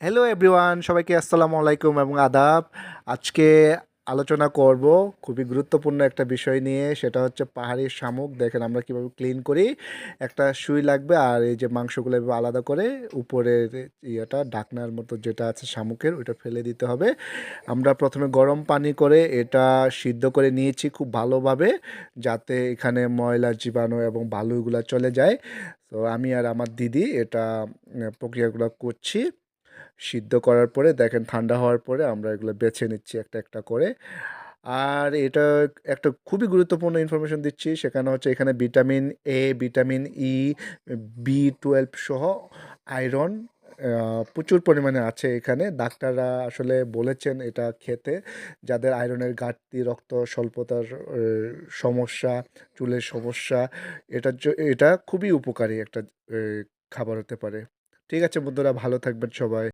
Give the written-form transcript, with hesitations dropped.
Hello everyone, সবাইকে আসসালামু আলাইকুম এবং আদাব। আজকে আলোচনা করব খুবই গুরুত্বপূর্ণ একটা বিষয় নিয়ে, সেটা হচ্ছে পাহাড়ি শামুক। দেখেন আমরা কিভাবে ক্লিন করি। একটা সুই লাগবে আর এই যে মাংসগুলো এভাবে আলাদা করে উপরের ইয়েটা ঢাকনার মতো যেটা আছে শামুকের, ওইটা ফেলে দিতে হবে। আমরা প্রথমে গরম পানি করে এটা সিদ্ধ করে নিয়েছি খুব ভালোভাবে, যাতে এখানে ময়লা জীবাণু এবং বালুগুলো চলে যায়। তো আমি আর আমার দিদি এটা প্রক্রিয়াগুলো করছি। সিদ্ধ করার পরে দেখেন ঠান্ডা হওয়ার পরে আমরা এগুলো বেছে নিচ্ছি একটা একটা করে। আর এটা একটা খুবই গুরুত্বপূর্ণ ইনফরমেশন দিচ্ছি, সেখানে হচ্ছে এখানে vitamin A, vitamin E, B 12 সহ আয়রন প্রচুর পরিমাণে আছে এখানে। ডাক্তাররা আসলে বলেছেন এটা খেতে, যাদের আয়রনের ঘাটতি, রক্ত স্বল্পতার সমস্যা, চুলের সমস্যা, এটা খুবই উপকারী একটা খাবার হতে পারে। ঠিক আছে বন্ধুরা, ভালো থাকবেন সবাই।